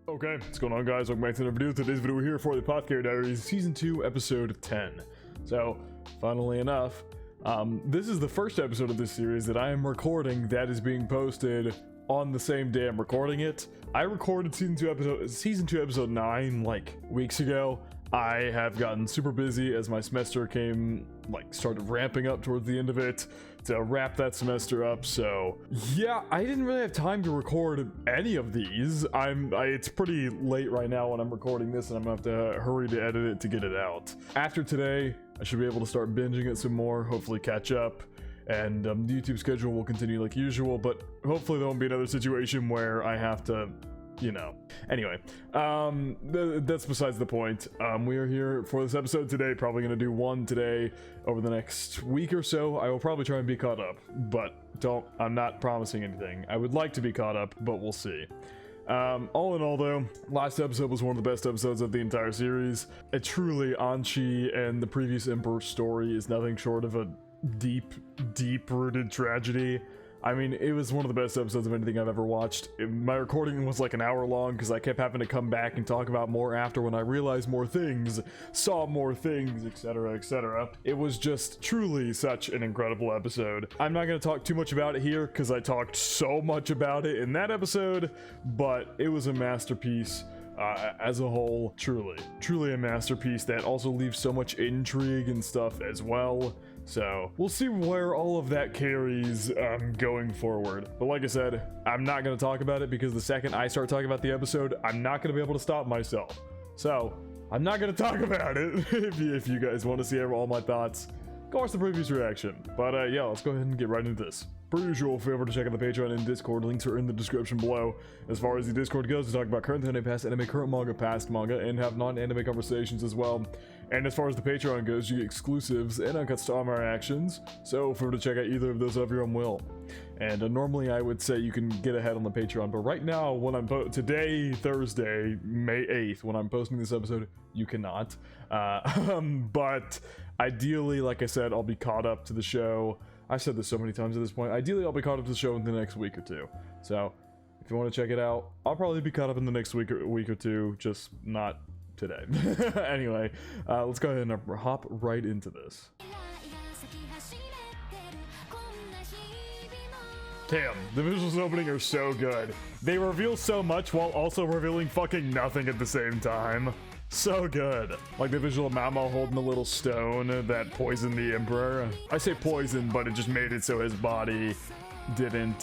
Okay, what's going on, guys? Welcome back to another video. Today's video here for the Apothecary Diaries, Season 2, Episode 10. So, funnily enough, this is the first episode of this series that I am recording that is being posted on the same day I'm recording it. I recorded Season 2, Episode 9, like, weeks ago. I have gotten super busy as my semester started ramping up towards the end of it to wrap that semester up. So yeah, I didn't really have time to record any of these. It's pretty late right now when I'm recording this, and I'm gonna have to hurry to edit it to get it out. After today, I should be able to start binging it some more, hopefully catch up. And the YouTube schedule will continue like usual, but hopefully there won't be another situation where I have to, you know. Anyway, that's besides the point. We are here for this episode today, probably going to do one today over the next week or so. I will probably try and be caught up, but I'm not promising anything. I would like to be caught up, but we'll see. All in all though, last episode was one of the best episodes of the entire series. A truly Anchi and the previous Emperor story is nothing short of a deep-rooted tragedy. I mean, it was one of the best episodes of anything I've ever watched. My recording was like an hour long because I kept having to come back and talk about more after when I realized more things, saw more things, etc, etc. It was just truly such an incredible episode. I'm not going to talk too much about it here because I talked so much about it in that episode, but it was a masterpiece. As a whole, truly a masterpiece that also leaves so much intrigue and stuff as well. So we'll see where all of that carries going forward. But like I said, I'm not going to talk about it because the second I start talking about the episode, I'm not going to be able to stop myself. So I'm not going to talk about it. if you guys want to see all my thoughts, go watch the previous reaction. But yeah, let's go ahead and get right into this. Per usual, feel free to check out the Patreon and Discord. Links are in the description below. As far as the Discord goes, we talk about current anime, past anime, current manga, past manga, and have non-anime conversations as well. And as far as the Patreon goes, you get exclusives and uncut Star reactions, so feel free to check out either of those of your own will. And normally I would say you can get ahead on the Patreon, but right now, when today, Thursday, May 8th, when I'm posting this episode, you cannot. But ideally, like I said, I'll be caught up to the show. I've said this so many times at this point. Ideally, I'll be caught up to the show in the next week or two. So, if you want to check it out, I'll probably be caught up in the next week or two, just not today. Anyway, let's go ahead and hop right into this. Damn, the visuals opening are so good. They reveal so much while also revealing fucking nothing at the same time. So good. Like the visual of Mamo holding the little stone that poisoned the Emperor. I say poison, but it just made it so his body didn't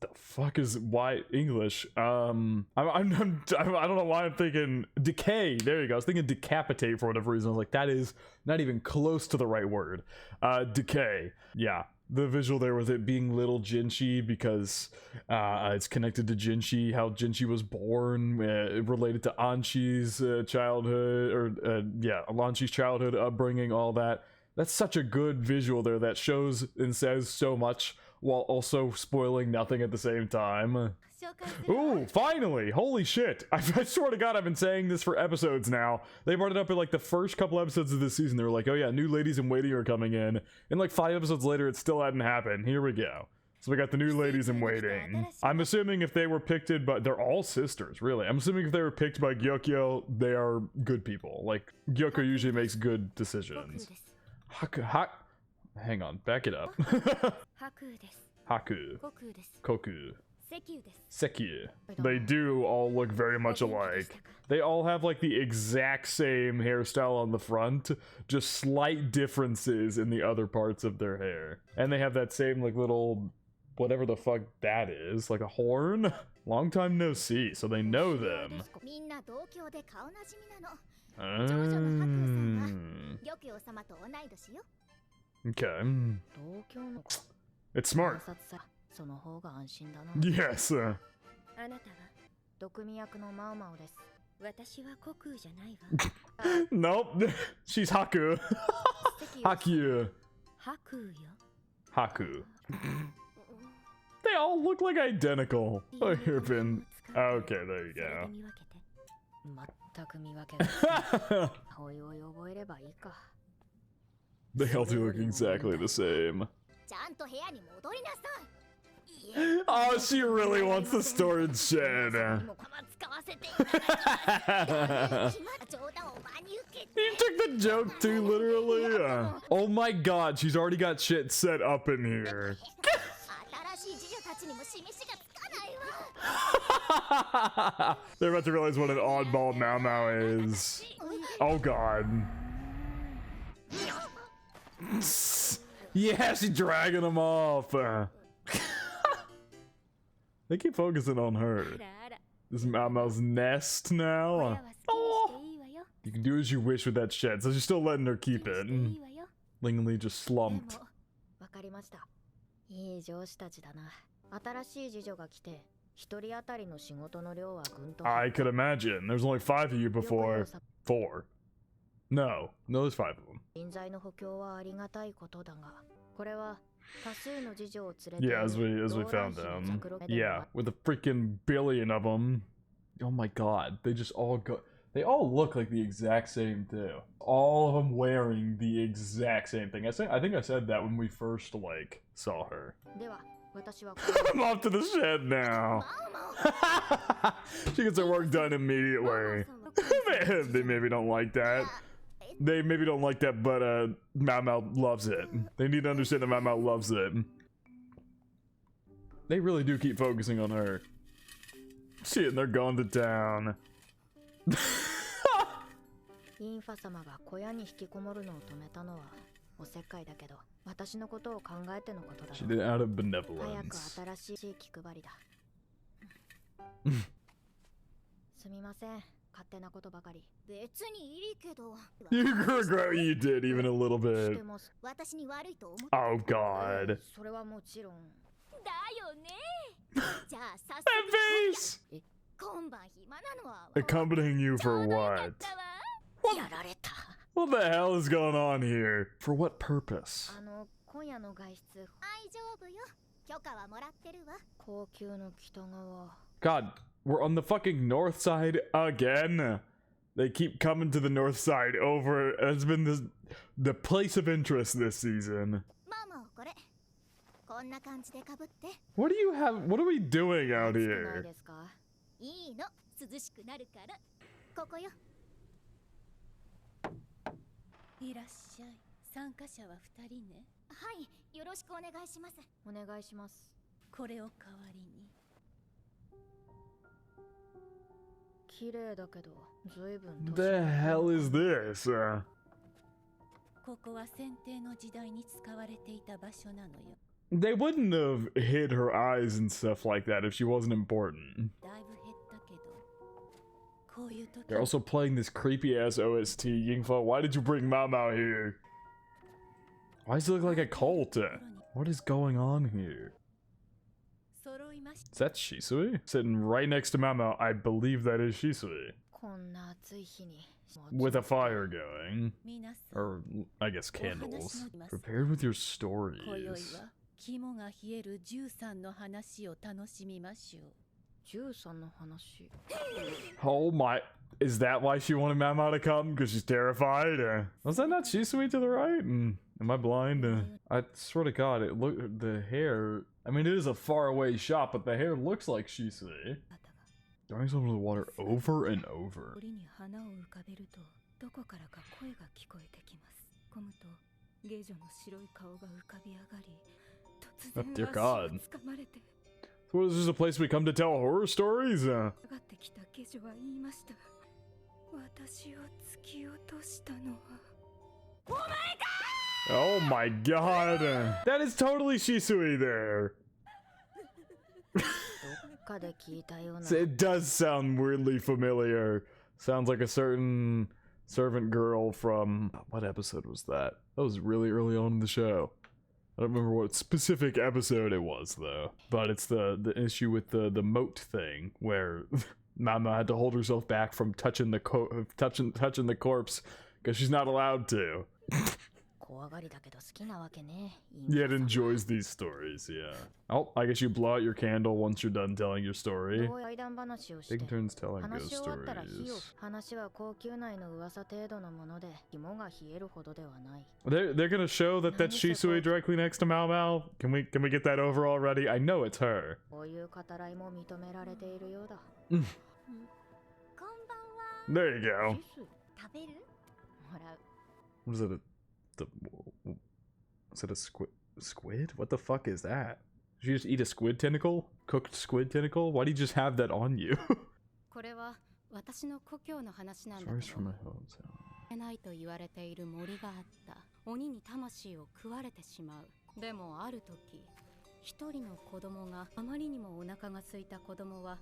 the fuck is why English? I don't know why I'm thinking decay. There you go. I was thinking decapitate for whatever reason. I was like, that is not even close to the right word. Decay. Yeah. The visual there with it being little Jinshi because it's connected to Jinshi, how Jinshi was born, related to Anshi's childhood, or Anshi's childhood, upbringing, all that. That's such a good visual there that shows and says so much while also spoiling nothing at the same time. Ooh, finally! Holy shit! I swear to God, I've been saying this for episodes now. They brought it up in like the first couple episodes of this season. They were like, oh yeah, new ladies in waiting are coming in. And like 5 episodes later, it still hadn't happened. Here we go. So we got the new ladies in waiting. I'm assuming if they were picked by, they're all sisters, really. I'm assuming if they were picked by Gyokyo, they are good people. Like, Gyokyo usually makes good decisions. Hang on, back it up. Haku. Koku. Sekyu. They do all look very much alike. They all have like the exact same hairstyle on the front, just slight differences in the other parts of their hair. And they have that same like little, whatever the fuck that is, like a horn? Long time no see, so they know them. Okay. It's smart. Yes. Nope. She's Haku. Haku. Haku. They all look like identical. Oh, hairpin. Okay, there you go. They all do look exactly the same. Oh, she really wants the storage shed. You took the joke too literally. Oh my god, she's already got shit set up in here. They're about to realize what an oddball Mao Mao is. Oh god. Yeah, she's dragging him off. They keep focusing on her. This is Mao Mao's nest now. Oh. You can do as you wish with that shed, so she's still letting her keep it. Ling Li just slumped. I could imagine. There's only 5 of you before. 4. No, there's 5 of them. Yeah, as we found them. Yeah, with a freaking billion of them. Oh my god, they just all go. They all look like the exact same too. All of them wearing the exact same thing. I think I said that when we first like saw her. I'm off to the shed now. She gets her work done immediately. They maybe don't like that. They maybe don't like that, but Mao Mao loves it. They need to understand that Mao Mao loves it. They really do keep focusing on her. Shit, and they're going to town. She did it out of benevolence. You regret what you did even a little bit. Oh god. That face! Accompanying you for what? What the hell is going on here? For what purpose? God, we're on the fucking north side again. They keep coming to the north side over. It's been the place of interest this season. What do you have? What are we doing out here? The hell is this? They wouldn't have hid her eyes and stuff like that if she wasn't important. They're also playing this creepy ass OST. Yingfa, why did you bring Mao Mao here? Why does it look like a cult? What is going on here? Is that Shisui? Sitting right next to Mao Mao. I believe that is Shisui. With a fire going. Or, I guess, candles. Prepared with your stories. Oh my. Is that why she wanted Mao Mao to come? Because she's terrified? Was that not Shisui to the right? Am I blind? I swear to god, it the hair. I mean, it is a faraway shot, but the hair looks like Shisui. Throwing some of the water over and over. Oh dear god. So what, is this a place we come to tell horror stories? Oh my god! That is totally Shisui there! It does sound weirdly familiar. Sounds like a certain servant girl from... What episode was that? That was really early on in the show. I don't remember what specific episode it was though. But it's the issue with the moat thing where Mama had to hold herself back from touching the corpse because she's not allowed to. Yet enjoys these stories, yeah. Oh, I guess you blow out your candle once you're done telling your story. Taking turns telling ghost stories. They're gonna show that that's Shisui directly next to Mao Mao? Can we get that over already? I know it's her. There you go. What is it? Is it a squid? What the fuck is that? Did you just eat a squid tentacle? Cooked squid tentacle? Why do you just have that on you? Stories from my hometown. ないと言われている森があった。鬼に魂を食われてしまう。でもある時、一人の子供があまりにもお腹が空いた子供は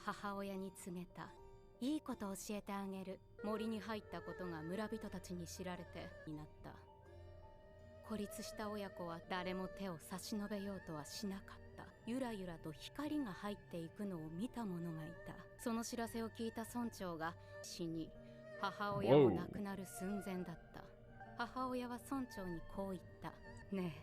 母親に告げた。いいこと教えてあげる。森に入ったことが村人たちに知られてになった。孤立した親子は誰も手を差し伸べようとはしなかった。ゆらゆらと光が入っていくのを見た者がいた。その知らせを聞いた村長が死に、母親も亡くなる寸前だった。母親は村長にこう言った。ね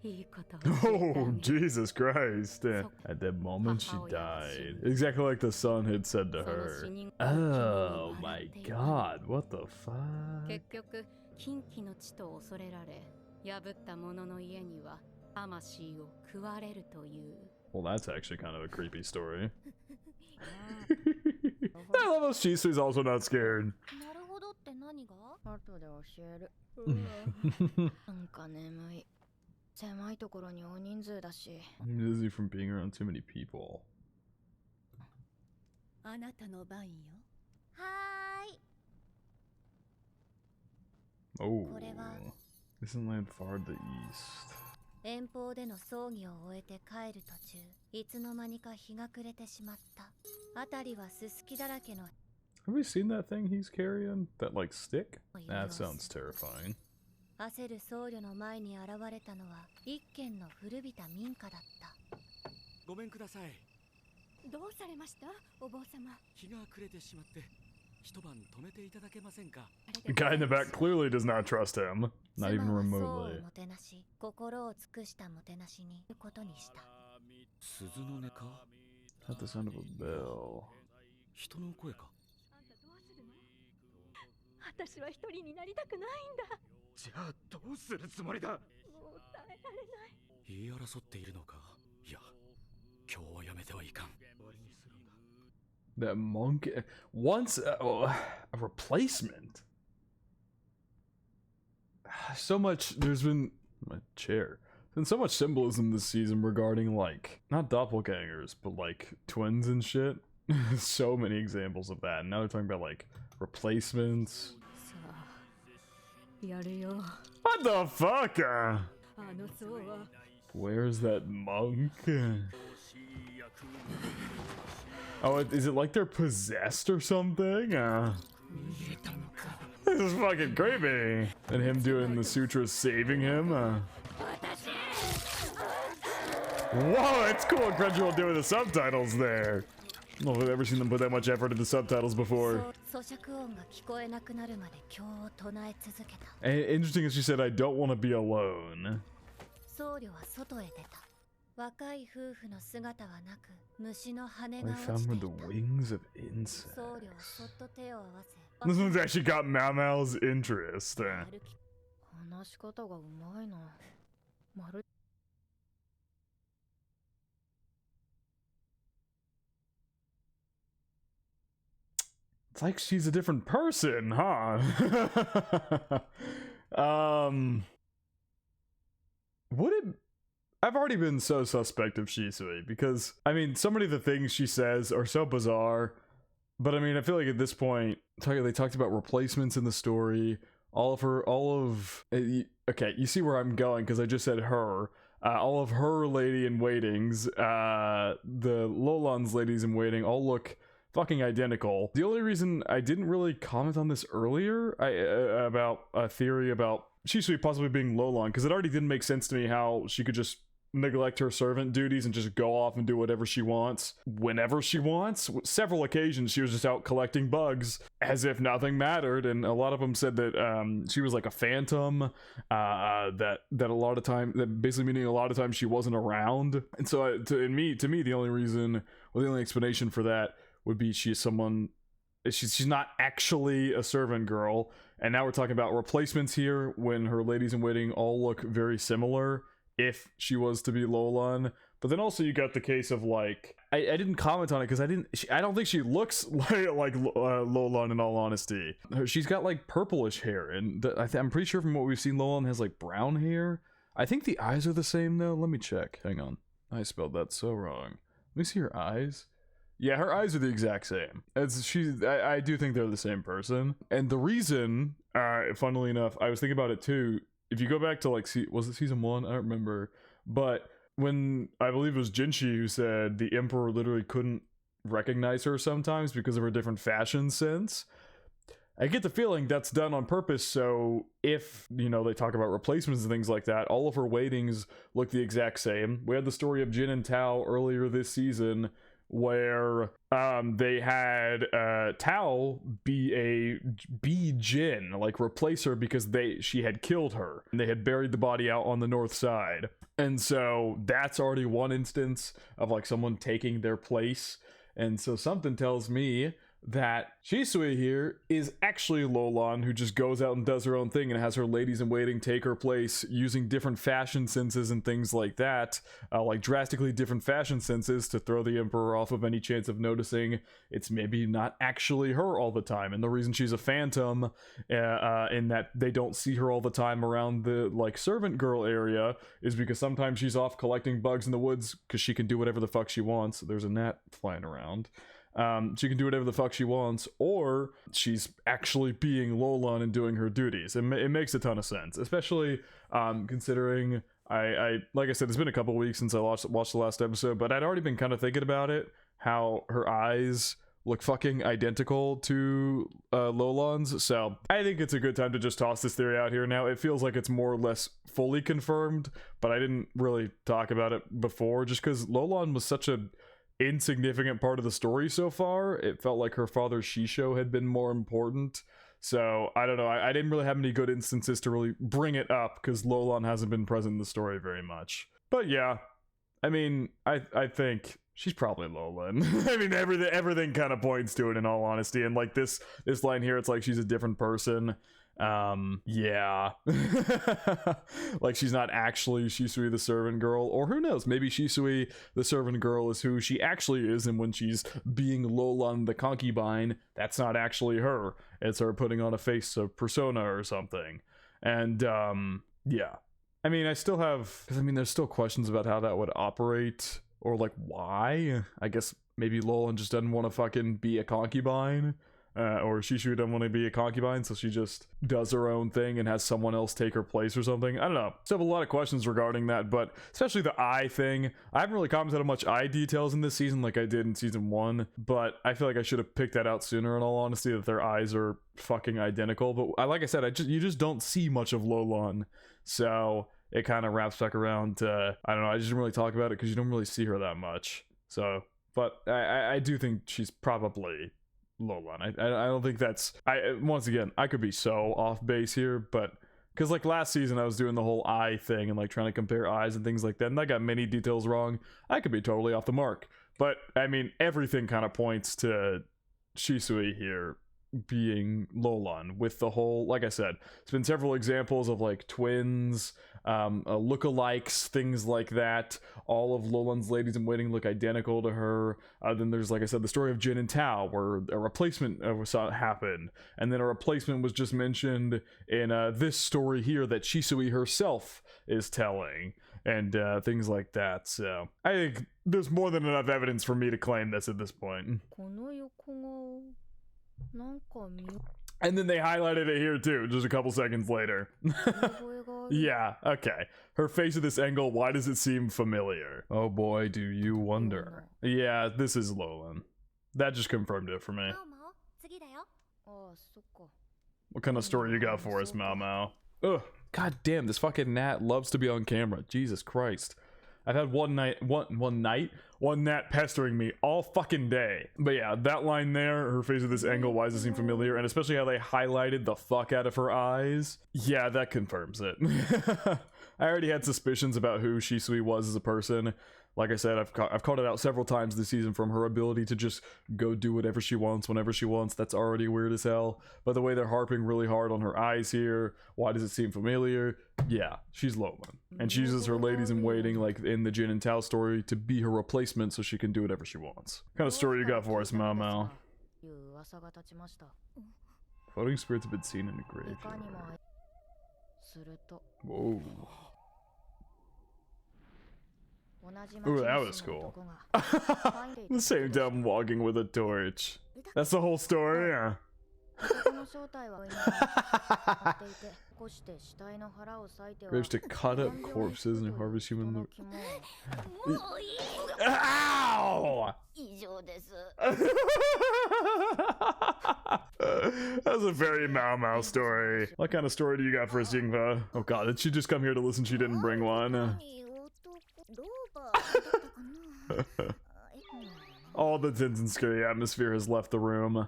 え、いいことを教えてあげる。Oh, Jesus Christ. At that moment she died. Exactly like the son had said to her. Oh my god, what the fuck? 結局、禁忌の地と恐れられ、破った者の家には魂を食われるという。Well, that's actually kind of a creepy story. I love how Shisui's also not scared. なるほどって何が？後で教える。なんか眠い。狭いところに大人数だし。I'm dizzy from being around too many people. あなたの番よ。はーい。 Oh, isn't land far to the east? 遠方での葬儀を終えて帰る途中、いつの間にか日が暮れてしまった。辺りはすすきだらけの。Have we seen that thing he's carrying? That like stick? That sounds terrifying. 焦る僧侶の前に現れたのは一軒の古びた民家だった。ごめんください。どうされました、お坊様。日が暮れてしまって、一晩止めていただけませんか。The guy in the back clearly does not trust him, not even remotely. もてなし、心を尽くしたもてなしにことにした。鈴の音か。Not the sound of a bell. 人の声か。私は一人になりたくないんだ。じゃあどうするつもりだ。もう耐えられない。言い争っているのか。いや、今日はやめてはいかん。 That monk wants a replacement. So much. There's been my chair. There's been so much symbolism this season regarding like not doppelgangers, but like twins and shit. So many examples of that. And now they're talking about like replacements. What the fuck? Where's that monk? Oh, is it like they're possessed or something? This is fucking creepy. And him doing the sutras saving him. Whoa, it's cool what Crunchyroll doing the subtitles there. I don't know if I've ever seen them put that much effort into subtitles before. And interesting as she said, I don't want to be alone. 若い夫婦の姿はなく、虫の羽 I が found 落ちて with い the た。 wings of insects. 僧侶はそっと手を合わせ。 This one's actually got Mao Mao's interest. 話し方がうまいな。まる It's like she's a different person, huh? Would it... I've already been so suspect of Shisui because, I mean, so many of the things she says are so bizarre, but I mean, I feel like at this point, they talked about replacements in the story, okay, you see where I'm going because I just said her, all of her lady-in-waitings, the Lolon's ladies-in-waiting all look fucking identical. The only reason I didn't really comment on this earlier, about a theory about Shisui possibly being Lolon, because it already didn't make sense to me how she could just neglect her servant duties and just go off and do whatever she wants whenever she wants. Several occasions she was just out collecting bugs as if nothing mattered, and a lot of them said that she was like a phantom, that a lot of time, that basically meaning a lot of times she wasn't around. And so to me the only reason, or the only explanation for that would be she's not actually a servant girl. And now we're talking about replacements here when her ladies in waiting all look very similar if she was to be Lolan. But then also you got the case of like, I didn't comment on it because I don't think she looks like Lolan, in all honesty. She's got like purplish hair, and I'm pretty sure from what we've seen Lolan has like brown hair. I think the eyes are the same though. Let me check. Hang on. I spelled that so wrong. Let me see her eyes. Yeah, her eyes are the exact same. I do think they're the same person. And the reason, funnily enough, I was thinking about it too. If you go back to like, was it season 1? I don't remember. But when, I believe it was Jinshi who said the Emperor literally couldn't recognize her sometimes because of her different fashion sense. I get the feeling that's done on purpose, so if, they talk about replacements and things like that, all of her waitings look the exact same. We had the story of Jin and Tao earlier this season, where they had Tao be Jin, like replace her because she had killed her and they had buried the body out on the north side. And so that's already one instance of like someone taking their place. And so something tells me that Shisui here is actually Lolan, who just goes out and does her own thing and has her ladies in waiting take her place using different fashion senses and things like that, like drastically different fashion senses to throw the Emperor off of any chance of noticing it's maybe not actually her all the time. And the reason she's a phantom, in that they don't see her all the time around the like servant girl area, is because sometimes she's off collecting bugs in the woods because she can do whatever the fuck she wants. There's a gnat flying around. She can do whatever the fuck she wants, or she's actually being Lolan and doing her duties. It makes a ton of sense, especially considering I like I said, it's been a couple weeks since I watched the last episode, but I'd already been kind of thinking about it, how her eyes look fucking identical to Lolan's. So I think it's a good time to just toss this theory out here now. It feels like it's more or less fully confirmed, but I didn't really talk about it before just because Lolan was such a insignificant part of the story so far. It felt like her father Shisho had been more important. So I don't know, I didn't really have any good instances to really bring it up because Lolan hasn't been present in the story very much. But yeah, I mean, I think she's probably Lolan. I mean, everything kind of points to it, in all honesty. And like this line here, it's like she's a different person. Yeah. Like she's not actually Shisui the servant girl, or who knows, maybe Shisui the servant girl is who she actually is, and when she's being Lolan the concubine, that's not actually her, it's her putting on a face of persona or something. And yeah, I mean, there's still questions about how that would operate, or like why. I guess maybe Lolan just doesn't want to fucking be a concubine. Or Shisui doesn't want to be a concubine, so she just does her own thing and has someone else take her place or something. I don't know. Still have a lot of questions regarding that, but especially the eye thing. I haven't really commented on much eye details in this season like I did in season 1, but I feel like I should have picked that out sooner, in all honesty, that their eyes are fucking identical. But like I said, you just don't see much of Lolan, so it kind of wraps back around to, I don't know, I just didn't really talk about it because you don't really see her that much. So, but I do think she's probably Lolan. I don't think that's, once again, I could be so off base here, but because like last season I was doing the whole eye thing and like trying to compare eyes and things like that, and I got many details wrong. I could be totally off the mark, but I mean, everything kind of points to Shisui here being Lolan, with the whole, like I said, it's been several examples of like twins, lookalikes, things like that. All of Lolan's ladies in waiting look identical to her. Then there's, like I said, the story of Jin and Tao, where a replacement happened, and then a replacement was just mentioned in this story here that Shisui herself is telling, and things like that. So I think there's more than enough evidence for me to claim this at this point. And then they highlighted it here too, just a couple seconds later. Yeah, okay. Her face at this angle, why does it seem familiar? Oh boy, do you wonder. Yeah, this is Lolan. That just confirmed it for me. What kind of story you got for us, Mao Mao? Ugh, god damn, this fucking gnat loves to be on camera. Jesus Christ. I've had one gnat pestering me all fucking day. But yeah, that line there, her face at this angle, why does it seem familiar? And especially how they highlighted the fuck out of her eyes. Yeah, that confirms it. I already had suspicions about who Shisui was as a person. Like I said, I've called it out several times this season, from her ability to just go do whatever she wants whenever she wants. That's already weird as hell. But the way they're harping really hard on her eyes here, why does it seem familiar? Yeah, she's Loman. And she uses her ladies in waiting, like in the Jin and Tao story, to be her replacement so she can do whatever she wants. What kind of story you got for us, Mao Mao? Floating spirits have been seen in the graveyard. Whoa. Ooh, that was cool. The same time walking with a torch. That's the whole story, yeah. Graves to cut up corpses and harvest human. Ow! That's a very Mao Mao story. What kind of story do you got for us, Yingfa? Oh god, did she just come here to listen? She didn't bring one. All the tense and scary atmosphere has left the room.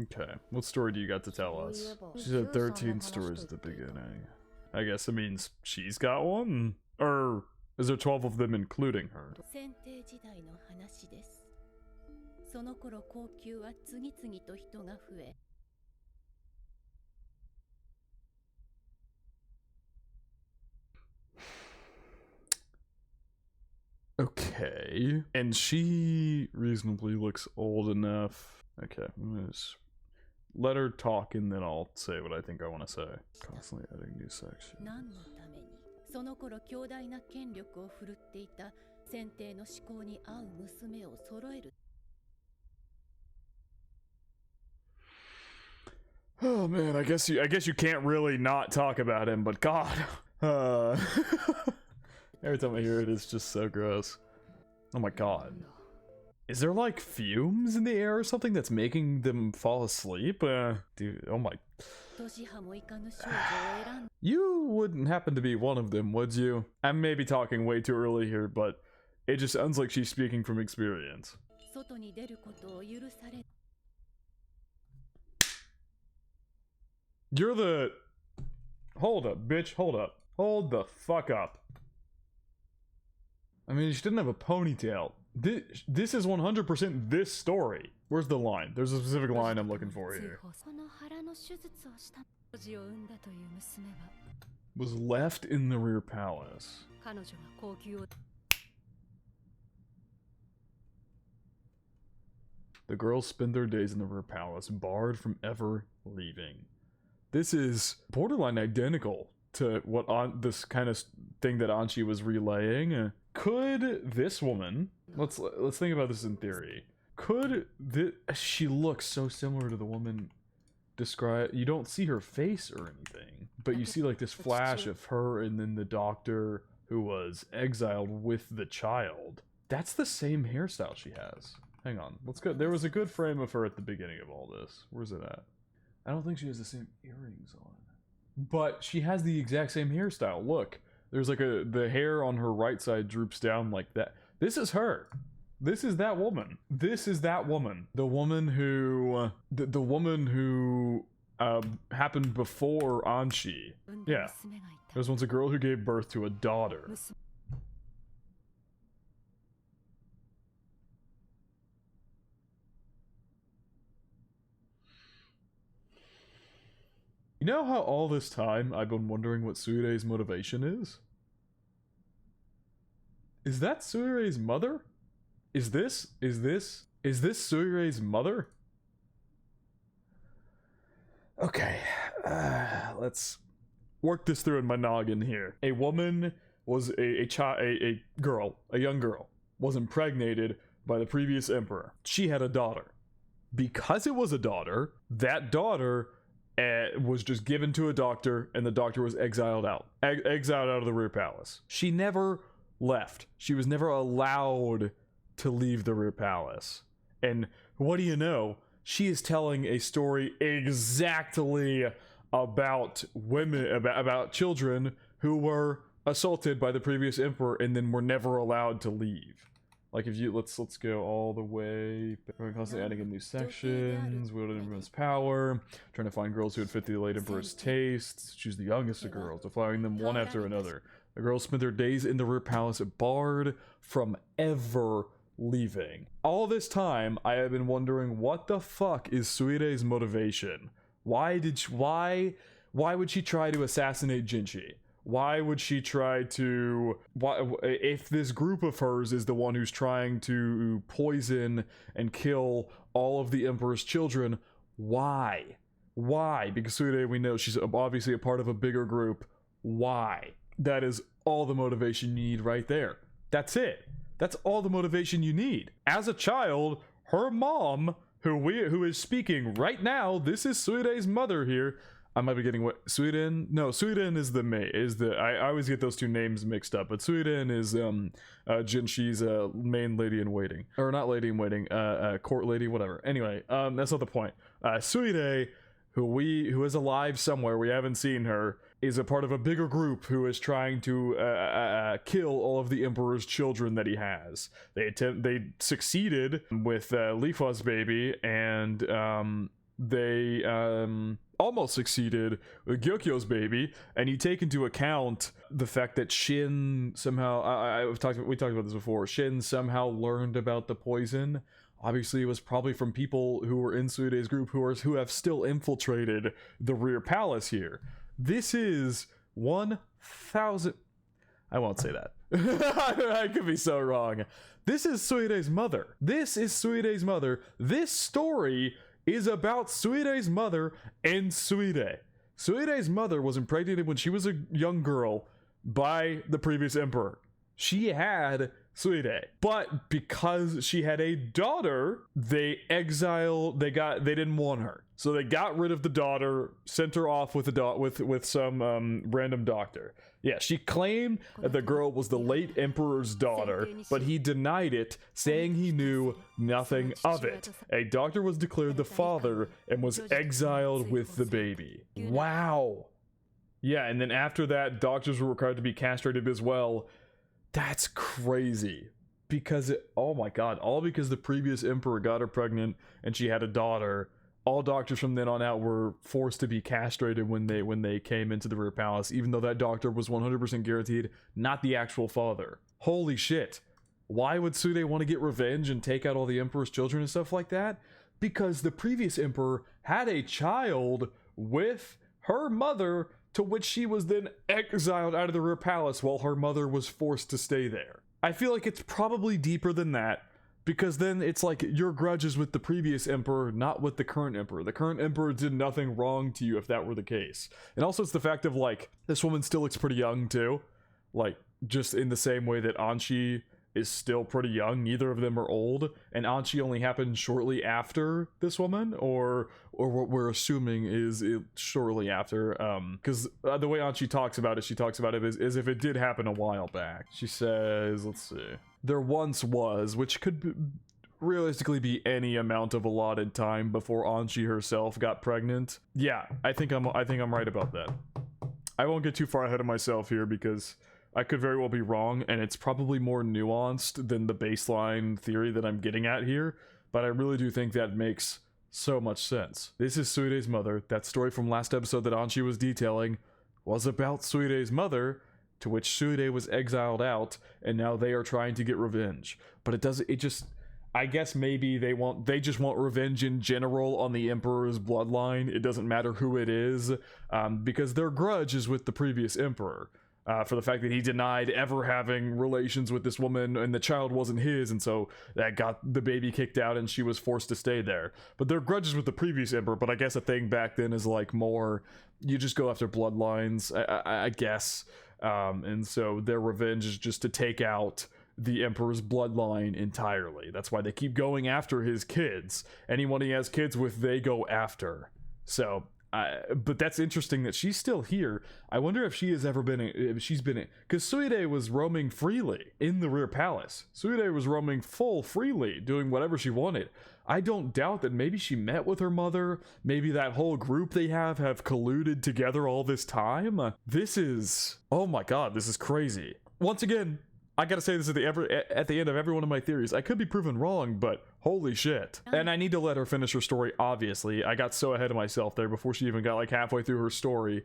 Okay, what story do you got to tell us? She said 13 stories at the beginning. I guess it means she's got one? Or is there 12 of them including her? Okay, and she reasonably looks old enough. Okay, I'm gonna just let her talk and then I'll say what I think I want to say. Constantly adding new sections. Oh man, I guess you can't really not talk about him, but God. Every time I hear it, it's just so gross. Oh my god. Is there like fumes in the air or something that's making them fall asleep? Dude, oh my. You wouldn't happen to be one of them, would you? I may be talking way too early here, but it just sounds like she's speaking from experience. You're the... Hold up, bitch, hold up. Hold the fuck up. I mean, she didn't have a ponytail. This is 100% this story. Where's the line? There's a specific line I'm looking for here. Was left in the rear palace. The girls spend their days in the rear palace, barred from ever leaving. This is borderline identical to what this kind of thing that Anchi was relaying. Could this woman, let's think about this in theory. Could she looks so similar to the woman described. You don't see her face or anything, but you see like this flash of her and then the doctor who was exiled with the child. That's the same hairstyle she has. Hang on, let's go. There was a good frame of her at the beginning of all this. Where's it at? I don't think she has the same earrings on, but she has the exact same hairstyle. Look, there's like the hair on her right side droops down like that. This is her. This is that woman. This is that woman. The woman who the woman who happened before Anchi. Yeah. There was once a girl who gave birth to a daughter. You know how all this time I've been wondering what SUIREI's motivation is? Is that SUIREI's mother? Is this SUIREI's mother? Okay, let's work this through in my noggin here. A woman was a young girl, was impregnated by the previous emperor. She had a daughter. Because it was a daughter, that daughter was just given to a doctor, and the doctor was exiled out of the rear palace. She never left. She was never allowed to leave the rear palace. And what do you know? She is telling a story exactly about women, about children who were assaulted by the previous emperor and then were never allowed to leave. Like if you let's go all the way, constantly adding in new sections, wielding immense power, trying to find girls who would fit the late emperor's tastes, choose the youngest of girls, defying them one after another. The girls spent their days in the rear palace barred from ever leaving. All this time, I have been wondering what the fuck is SUIREI's motivation? Why would she try to assassinate Jinchi? Why would she try to... if this group of hers is the one who's trying to poison and kill all of the Emperor's children, why? Why? Because SUIREI, we know she's obviously a part of a bigger group. Why? That is all the motivation you need right there. That's it. That's all the motivation you need. As a child, her mom, who is speaking right now, this is SUIREI's mother here. I might be getting what Suiden? No, Suiden is I always get those two names mixed up, but Suiden is Jinshi's main lady in waiting, or not lady in waiting, court lady, whatever. Anyway, that's not the point. SUIREI, who is alive somewhere, we haven't seen her, is a part of a bigger group who is trying to kill all of the Emperor's children that he has. They succeeded with Lifa's baby, and they almost succeeded with Gyokyo's baby, and you take into account the fact that Shin somehow, we talked about this before, Shin somehow learned about the poison. Obviously it was probably from people who were in SUIREI's group who have still infiltrated the rear palace here. This is 1,000... I won't say that. I could be so wrong. This is SUIREI's mother. This is SUIREI's mother. This story is about SUIREI's mother and SUIREI. SUIREI's mother was impregnated when she was a young girl by the previous emperor. She had SUIREI, but because she had a daughter, they didn't want her. So they got rid of the daughter, sent her off with some random doctor. Yeah, she claimed that the girl was the late emperor's daughter, but he denied it, saying he knew nothing of it. A doctor was declared the father and was exiled with the baby. Wow. Yeah, and then after that, doctors were required to be castrated as well. That's crazy. Because oh my god, all because the previous emperor got her pregnant and she had a daughter. All doctors from then on out were forced to be castrated when they came into the rear palace, even though that doctor was 100% guaranteed not the actual father. Holy shit. Why would SUIREI want to get revenge and take out all the emperor's children and stuff like that? Because the previous emperor had a child with her mother, to which she was then exiled out of the rear palace while her mother was forced to stay there. I feel like it's probably deeper than that, because then it's like your grudge is with the previous emperor, not with the current emperor. The current emperor did nothing wrong to you if that were the case. And also it's the fact of like, this woman still looks pretty young too. Like, just in the same way that Anchi is still pretty young. Neither of them are old, and Anchi only happened shortly after this woman, or what we're assuming is it shortly after, because the way Anchi talks about it, she talks about it as if it did happen a while back. She says, let's see, there once was, which could realistically be any amount of allotted time before Anchi herself got pregnant. Yeah, I think I'm right about that. I won't get too far ahead of myself here because I could very well be wrong, and it's probably more nuanced than the baseline theory that I'm getting at here, but I really do think that makes so much sense. This is SUIREI's mother. That story from last episode that Anchi was detailing was about SUIREI's mother, to which SUIREI was exiled out, and now they are trying to get revenge. But I guess maybe they just want revenge in general on the emperor's bloodline. It doesn't matter who it is, because their grudge is with the previous emperor. For the fact that he denied ever having relations with this woman, and the child wasn't his, and so that got the baby kicked out and she was forced to stay there. But their grudges with the previous emperor, but I guess a thing back then is like more, you just go after bloodlines, I guess. And so their revenge is just to take out the emperor's bloodline entirely. That's why they keep going after his kids. Anyone he has kids with, they go after. So but that's interesting that she's still here. I wonder if she has ever been, if she's been, because SUIREI was roaming freely in the rear palace. SUIREI was roaming full freely, doing whatever she wanted. I don't doubt that maybe she met with her mother. Maybe that whole group they have colluded together all this time. This is, oh my god, this is crazy. Once again, I gotta say this at the end of every one of my theories. I could be proven wrong, but holy shit. And I need to let her finish her story, obviously. I got so ahead of myself there before she even got like halfway through her story.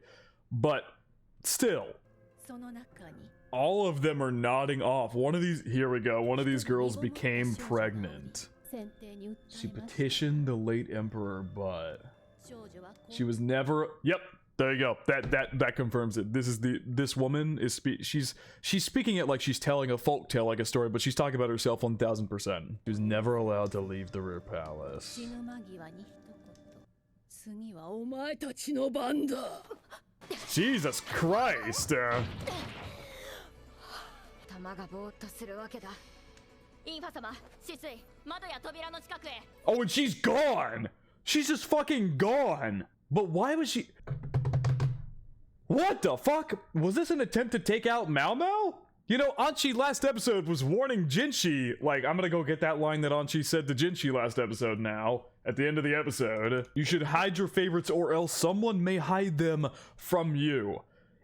But still, all of them are nodding off. One of these, here we go, one of these girls became pregnant. She petitioned the late emperor, but she was never, yep. There you go. That confirms it. This woman is she's speaking it like she's telling a folktale, like a story, but she's talking about herself 1000%. She was never allowed to leave the rear palace. Jesus Christ! Oh, and she's gone. She's just fucking gone. But why was she? What the fuck? Was this an attempt to take out Mao Mao? You know, Anchi last episode was warning Jinshi, like, I'm gonna go get that line that Anchi said to Jinshi last episode now, at the end of the episode. You should hide your favorites or else someone may hide them from you.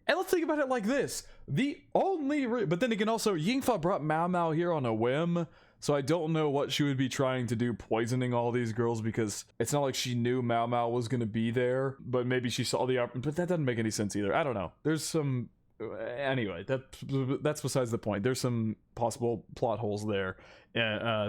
And let's think about it like this. The only but then again also, Yingfa brought Mao Mao here on a whim, so I don't know what she would be trying to do poisoning all these girls, because it's not like she knew Mao Mao was gonna be there, but maybe she saw the but that doesn't make any sense either. I don't know. There's some, anyway, that's besides the point. There's some possible plot holes there,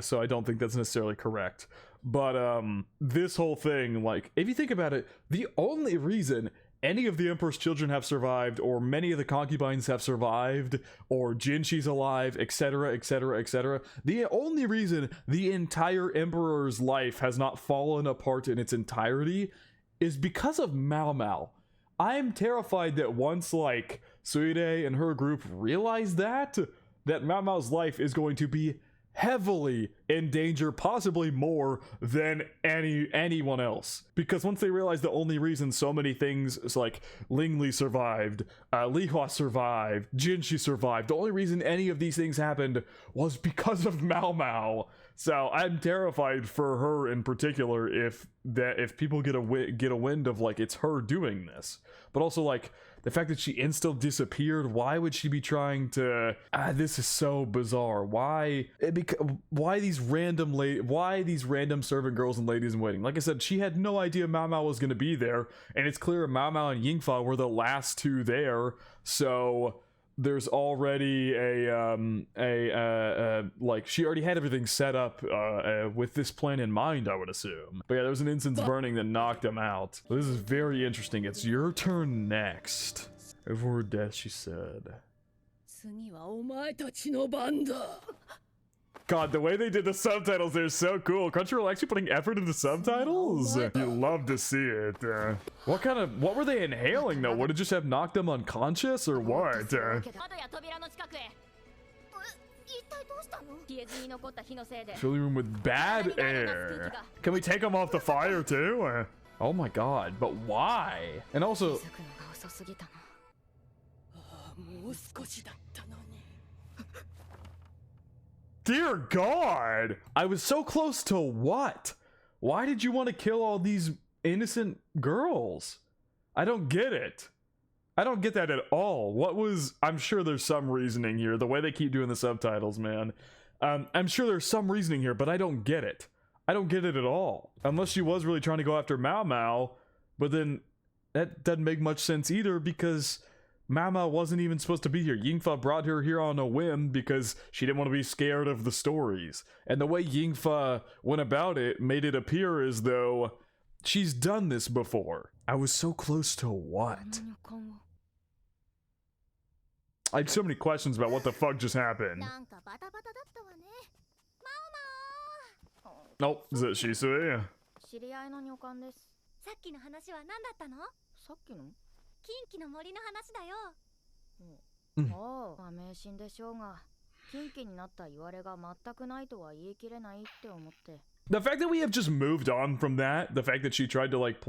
so I don't think that's necessarily correct. But this whole thing, like, if you think about it, the only reason any of the Emperor's children have survived, or many of the concubines have survived, or Jinshi's alive, etc., etc., etc. The only reason the entire Emperor's life has not fallen apart in its entirety is because of Mao Mao. I'm terrified that once, like, SUIREI and her group realize that Mao Mao's life is going to be heavily in danger, possibly more than anyone else. Because once they realize the only reason so many things like Lingli survived, Li Hua survived, Jinshi survived, the only reason any of these things happened was because of Mao Mao. So I'm terrified for her in particular if people get a wind of like it's her doing this. But also like the fact that she insta disappeared, why would she be trying to this is so bizarre. Why these random servant girls and ladies in waiting? Like I said, she had no idea Mao Mao was going to be there, and it's clear Mao Mao and Yingfa were the last two there. So there's already like she already had everything set up with this plan in mind, I would assume. But yeah, there was an incense burning that knocked him out. So this is very interesting. It's your turn next. Over her death, she said. God, the way they did the subtitles there is so cool. Crunchyroll actually putting effort into subtitles. You love to see it. What were they inhaling though? Would it just have knocked them unconscious or what? Filling room with bad air. Can we take them off the fire too? Oh my god, but why? And also, dear God! I was so close to what? Why did you want to kill all these innocent girls? I don't get it. I don't get that at all. I'm sure there's some reasoning here. The way they keep doing the subtitles, man. I'm sure there's some reasoning here, but I don't get it. I don't get it at all. Unless she was really trying to go after Mao Mao, but then that doesn't make much sense either because Mao Mao wasn't even supposed to be here. Yingfa brought her here on a whim because she didn't want to be scared of the stories. And the way Yingfa went about it made it appear as though she's done this before. I was so close to what? I have so many questions about what the fuck just happened. Nope, is it Shisui? 知り合いの女官です。さっきの話は何だったの？さっきの？近畿の森の話だよ。ああ、迷信でしょうが。近畿になった言われが全くないとは言い切れないって思って。 The fact that we have just moved on from that, the fact that she tried to like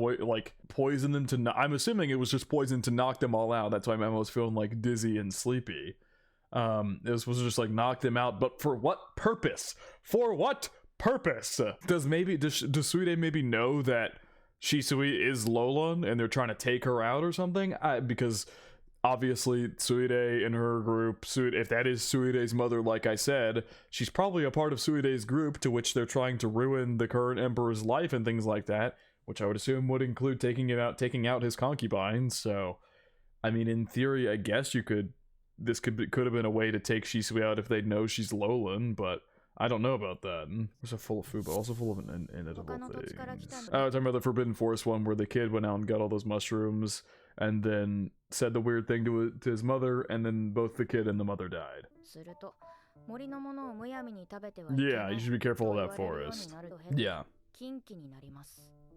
poison them to, I'm assuming it was just poison to knock them all out. That's why Memo was feeling like dizzy and sleepy. This was just like knock them out, but for what purpose? For what purpose? Does SUIREI maybe know that Shisui is Lolan and they're trying to take her out or something? Because obviously SUIREI and her group, if that is SUIREI's mother, like I said, she's probably a part of SUIREI's group, to which they're trying to ruin the current emperor's life and things like that, which I would assume would include taking out his concubines. So, I mean, in theory, I guess could have been a way to take Shisui out if they know she's Lolan, but I don't know about that. It's a full of food, but also full of inedible things. Oh, it's about the Forbidden Forest one where the kid went out and got all those mushrooms and then said the weird thing to his mother, and then both the kid and the mother died. Yeah, you should be careful of that forest. Yeah.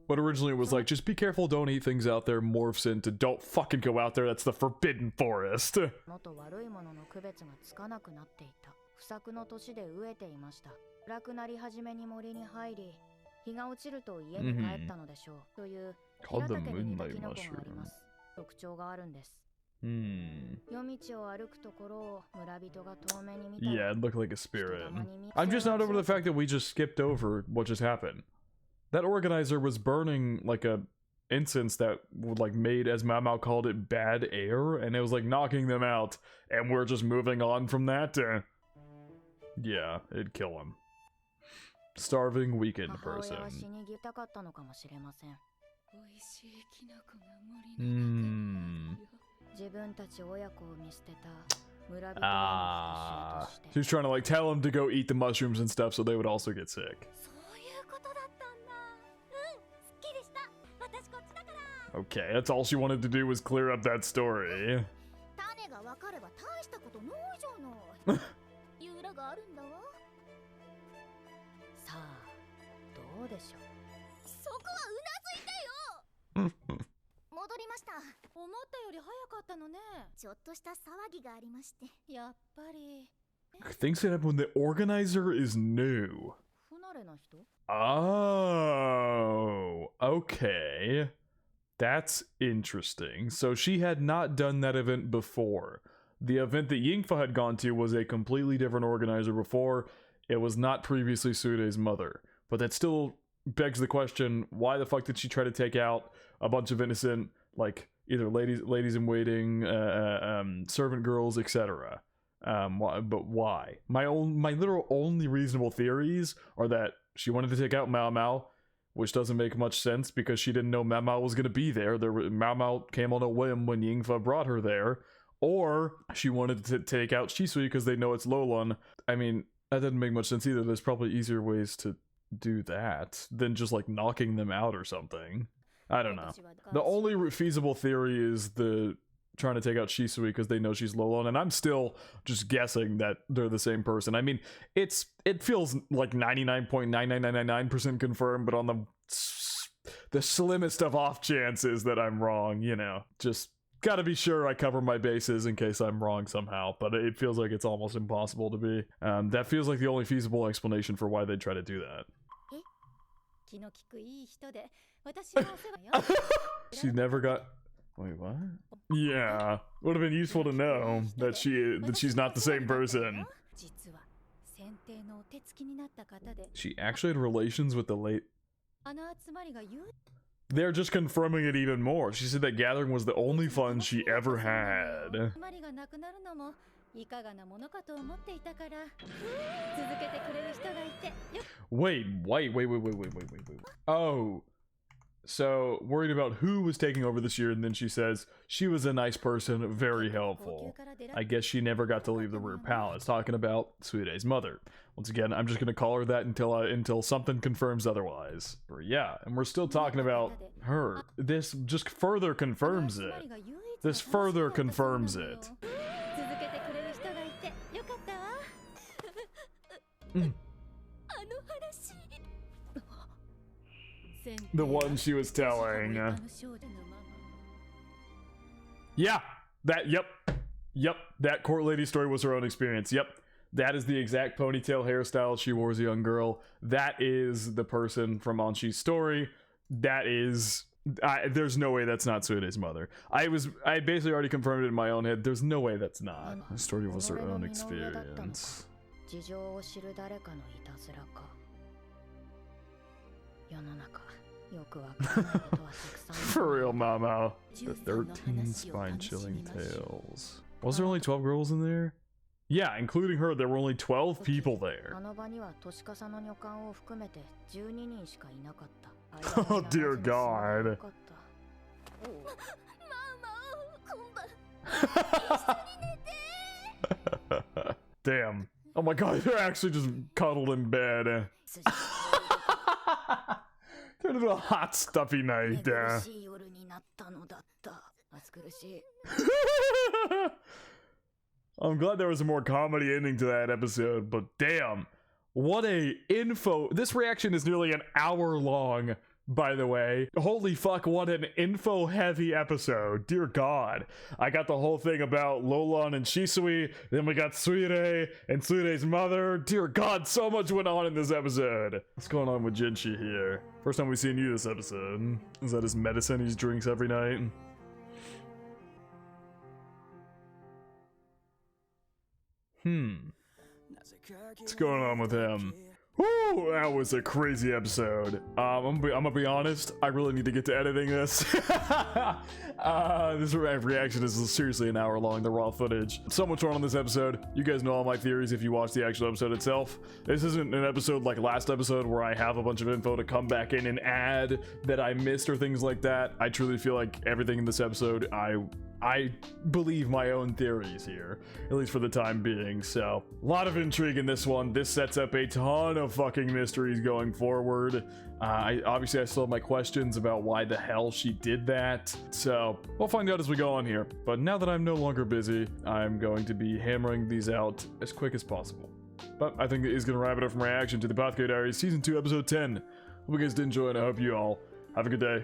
But originally it was like, just be careful, don't eat things out there, morphs into don't fucking go out there, that's the Forbidden Forest. 不作の年で飢えていました。暗くなり始めに森に入り、日が落ちると家に帰ったのでしょう。という平竹に似たキノコがあります。特徴があるんです。夜道を歩くところを村人が遠目に見た。Yeah, it looked like a spirit. I'm just not over the fact that we just skipped over what just happened. That organizer was burning like a incense that like made, as Mao called it, bad air, and it was like knocking them out, and we're just moving on from that. Yeah, it'd kill him. Starving, weakened person. She's trying to like tell him to go eat the mushrooms and stuff so they would also get sick. Okay, that's all she wanted to do was clear up that story. があるんだわ。さあ、どうでしょう。そこはうなずいてよ。戻りました。思ったより早かったのね。ちょっとした騒ぎがありまして。やっぱり。Things that happen when the organizer is new. 不慣れな人? Oh, okay. That's interesting. So she had not done that event before. The event that Yingfa had gone to was a completely different organizer before. It was not previously SUIREI's mother. But that still begs the question, why the fuck did she try to take out a bunch of innocent, like, either ladies in waiting, servant girls, etc.? But why? My literal only reasonable theories are that she wanted to take out Mao Mao, which doesn't make much sense because she didn't know Mao Mao was going to be there. Mao Mao came on a whim when Yingfa brought her there. Or she wanted to take out Shisui because they know it's Lolan. I mean, that doesn't make much sense either. There's probably easier ways to do that than just like knocking them out or something. I don't know. The only feasible theory is the trying to take out Shisui because they know she's Lolan, and I'm still just guessing that they're the same person. I mean, it feels like 99.99999% confirmed, but on the slimmest of off chances that I'm wrong, you know, just gotta be sure I cover my bases in case I'm wrong somehow, but it feels like it's almost impossible to be. That feels like the only feasible explanation for why they try to do that. She never got... Wait, what? Yeah, would have been useful to know that she's not the same person. She actually had relations with the late... They're just confirming it even more. She said that gathering was the only fun she ever had. Wait. Oh. So, worried about who was taking over this year, and then she says, she was a nice person, very helpful. I guess she never got to leave the Ruhr Palace, talking about SUIREI's mother. Once again, I'm just going to call her that until something confirms otherwise. Yeah, and we're still talking about her. This just further confirms it. This further confirms it. The one she was telling. Yeah, that, yep, that court lady story was her own experience, yep. That is the exact ponytail hairstyle she wore as a young girl. That is the person from Anshi's story. That is... there's no way that's not SUIREI's mother. I basically already confirmed it in my own head. There's no way that's not. The story was her own experience. For real, Mamo. The 13 spine-chilling tales. Was there only 12 girls in there? Yeah, including her, there were only 12 people there. Oh dear God. Damn. Oh my God, they're actually just cuddled in bed. Turned into a hot, stuffy night. I'm glad there was a more comedy ending to that episode, but damn. What a info. This reaction is nearly an hour long, by the way. Holy fuck, what an info heavy episode. Dear God. I got the whole thing about Lolon and Shisui, then we got SUIREI and SUIREI's mother. Dear God, so much went on in this episode. What's going on with Jinshi here? First time we've seen you this episode. Is that his medicine he drinks every night? What's going on with him? Woo, that was a crazy episode. I'm gonna be honest, I really need to get to editing this. This reaction is seriously an hour long, the raw footage. So much fun on this episode. You guys know all my theories if you watch the actual episode itself. This isn't an episode like last episode where I have a bunch of info to come back in and add that I missed or things like that. I truly feel like everything in this episode, I believe my own theories here, at least for the time being. So, a lot of intrigue in this one. This sets up a ton of fucking mysteries going forward. Obviously I still have my questions about why the hell she did that. So, we'll find out as we go on here. But now that I'm no longer busy, I'm going to be hammering these out as quick as possible. But I think that is going to wrap it up from reaction to the Apothecary Diaries Season 2, Episode 10. Hope you guys did enjoy, and I hope you all have a good day.